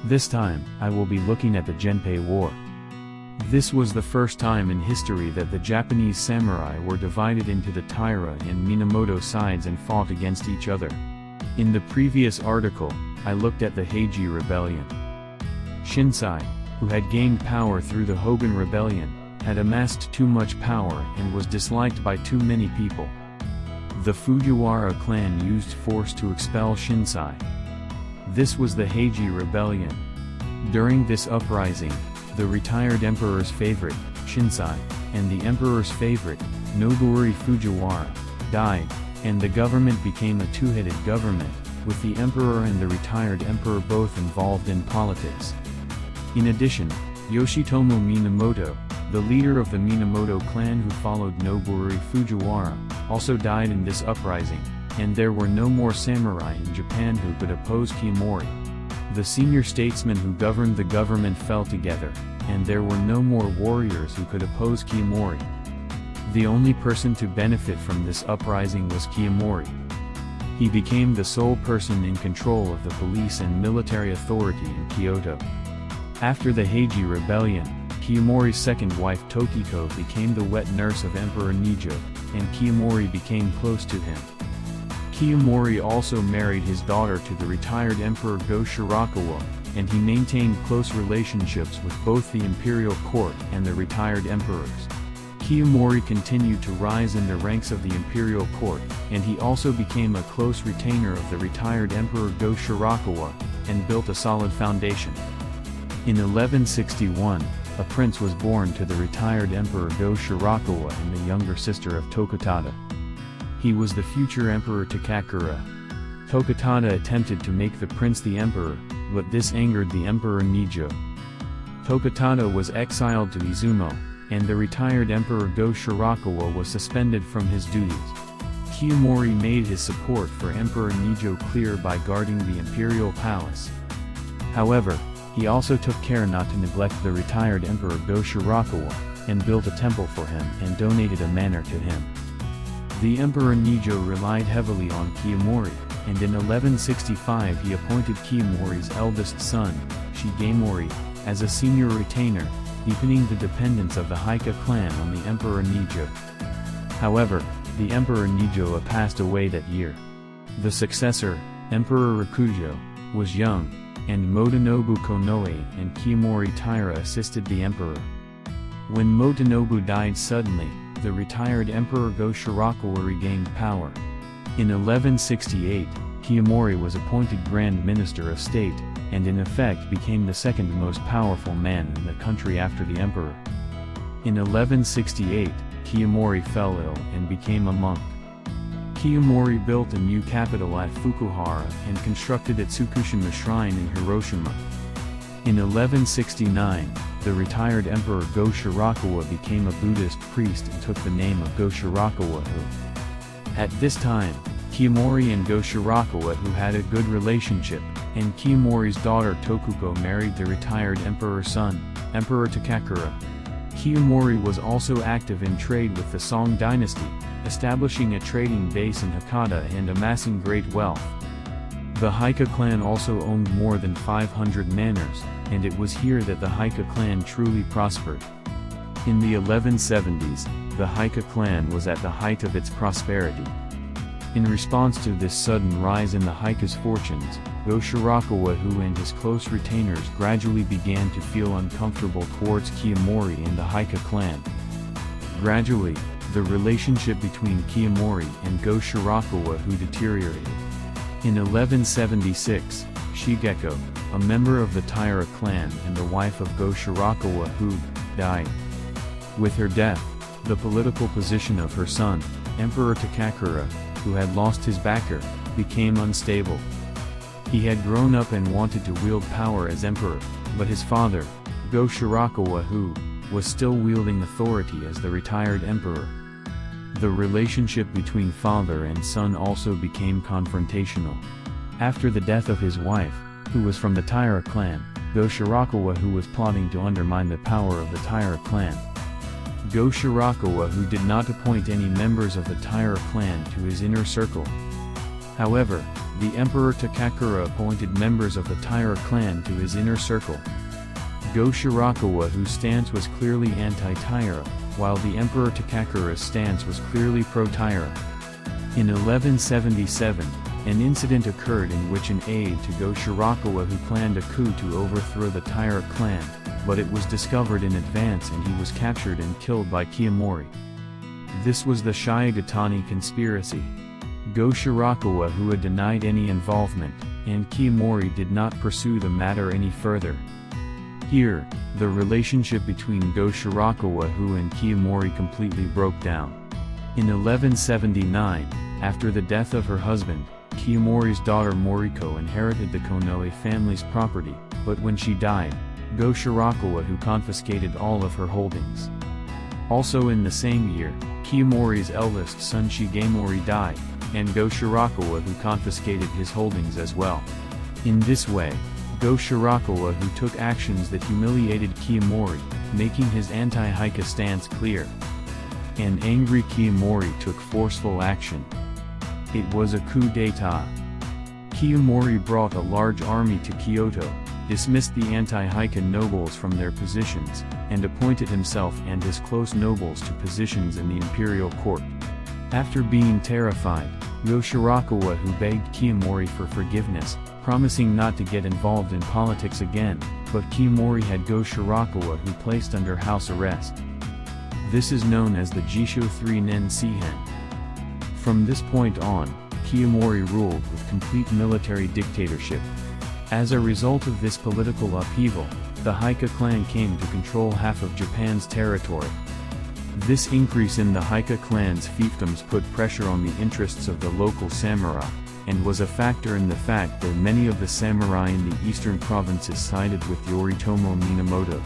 This time, I will be looking at the Genpei War. This was the first time in history that the Japanese samurai were divided into the Taira and Minamoto sides and fought against each other. In the previous article, I looked at the Heiji Rebellion. Shinsai, who had gained power through the Hogan Rebellion, had amassed too much power and was disliked by too many people. The Fujiwara clan used force to expel Shinsai. This was the Heiji Rebellion. During this uprising, the retired emperor's favorite, Shinsai, and the emperor's favorite, Noburi Fujiwara, died, and the government became a two-headed government, with the emperor and the retired emperor both involved in politics. In addition, Yoshitomo Minamoto, the leader of the Minamoto clan who followed Noburi Fujiwara, also died in this uprising, and there were no more samurai in Japan who could oppose Kiyomori. The senior statesmen who governed the government fell together, and there were no more warriors who could oppose Kiyomori. The only person to benefit from this uprising was Kiyomori. He became the sole person in control of the police and military authority in Kyoto. After the Heiji Rebellion, Kiyomori's second wife Tokiko became the wet nurse of Emperor Nijo, and Kiyomori became close to him. Kiyomori also married his daughter to the retired Emperor Go Shirakawa, and he maintained close relationships with both the imperial court and the retired emperors. Kiyomori continued to rise in the ranks of the imperial court, and he also became a close retainer of the retired Emperor Go Shirakawa, and built a solid foundation. In 1161, a prince was born to the retired Emperor Go Shirakawa and the younger sister of Tokutada. He was the future Emperor Takakura. Tokutada attempted to make the prince the emperor, but this angered the Emperor Nijo. Tokutada was exiled to Izumo, and the retired Emperor Go Shirakawa was suspended from his duties. Kiyomori made his support for Emperor Nijo clear by guarding the imperial palace. However, he also took care not to neglect the retired Emperor Go Shirakawa, and built a temple for him and donated a manor to him. The Emperor Nijo relied heavily on Kiyomori, and in 1165 he appointed Kiyomori's eldest son, Shigemori, as a senior retainer, deepening the dependence of the Haika clan on the Emperor Nijo. However, the Emperor Nijo passed away that year. The successor, Emperor Rakujo, was young, and Motonobu Konoe and Kiyomori Taira assisted the emperor. When Motonobu died suddenly, the retired Emperor Go Shirakawa regained power. In 1168, Kiyomori was appointed Grand Minister of State, and in effect became the second most powerful man in the country after the emperor. In 1168, Kiyomori fell ill and became a monk. Kiyomori built a new capital at Fukuhara and constructed a Tsukushima shrine in Hiroshima. In 1169, the retired Emperor Go Shirakawa became a Buddhist priest and took the name of Go Shirakawa who. At this time, Kiyomori and Go Shirakawa who had a good relationship, and Kiyomori's daughter Tokuko married the retired emperor's son, Emperor Takakura. Kiyomori was also active in trade with the Song dynasty, establishing a trading base in Hakata and amassing great wealth. The Haika clan also owned more than 500 manors, and it was here that the Haika clan truly prospered. In the 1170s, the Haika clan was at the height of its prosperity. In response to this sudden rise in the Haika's fortunes, Go Shirakawa who and his close retainers gradually began to feel uncomfortable towards Kiyomori and the Haika clan. Gradually, the relationship between Kiyomori and Go Shirakawa who deteriorated. In 1176, Shigeko, a member of the Taira clan and the wife of Go Shirakawa who died. With her death, the political position of her son, Emperor Takakura, who had lost his backer, became unstable. He had grown up and wanted to wield power as emperor, but his father, Go Shirakawa who was still wielding authority as the retired emperor. The relationship between father and son also became confrontational. After the death of his wife, who was from the Taira clan, Go Shirakawa who was plotting to undermine the power of the Taira clan. Go Shirakawa who did not appoint any members of the Taira clan to his inner circle. However, the Emperor Takakura appointed members of the Taira clan to his inner circle. Go Shirakawa, whose stance was clearly anti-Taira, while the Emperor Takakura's stance was clearly pro-Taira. In 1177, an incident occurred in which an aide to Go Shirakawa who planned a coup to overthrow the Taira clan, but it was discovered in advance and he was captured and killed by Kiyomori. This was the Shigatani conspiracy. Go Shirakawa, who had denied any involvement, and Kiyomori did not pursue the matter any further. Here, the relationship between Go Shirakawa and Kiyomori completely broke down. In 1179, after the death of her husband, Kiyomori's daughter Moriko inherited the Konoe family's property, but when she died, Go Shirakawa confiscated all of her holdings. Also in the same year, Kiyomori's eldest son Shigemori died, and Go Shirakawa confiscated his holdings as well. In this way, Go Shirakawa took actions that humiliated Kiyomori, making his anti-Heike stance clear. An angry Kiyomori took forceful action. It was a coup d'état. Kiyomori brought a large army to Kyoto, dismissed the anti-Heike nobles from their positions, and appointed himself and his close nobles to positions in the imperial court. After being terrified, Go Shirakawa begged Kiyomori for forgiveness, promising not to get involved in politics again, but Kiyomori had Go Shirakawa placed under house arrest. This is known as the Jisho 3 Nen Sihen. From this point on, Kiyomori ruled with complete military dictatorship. As a result of this political upheaval, the Heike clan came to control half of Japan's territory. This increase in the Heike clan's fiefdoms put pressure on the interests of the local samurai, and was a factor in the fact that many of the samurai in the eastern provinces sided with Yoritomo Minamoto.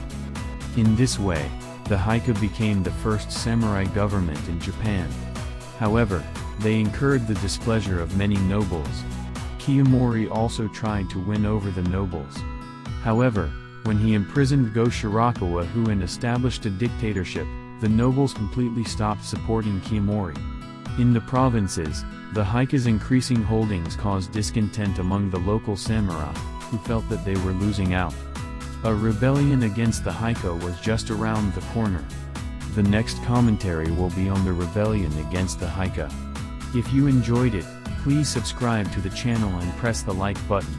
In this way, the Heike became the first samurai government in Japan. However, they incurred the displeasure of many nobles. Kiyomori also tried to win over the nobles. However, when he imprisoned Go Shirakawa and established a dictatorship, the nobles completely stopped supporting Kiyomori. In the provinces, the Heike's increasing holdings caused discontent among the local samurai, who felt that they were losing out. A rebellion against the Heike was just around the corner. The next commentary will be on the rebellion against the Heike. If you enjoyed it, please subscribe to the channel and press the like button.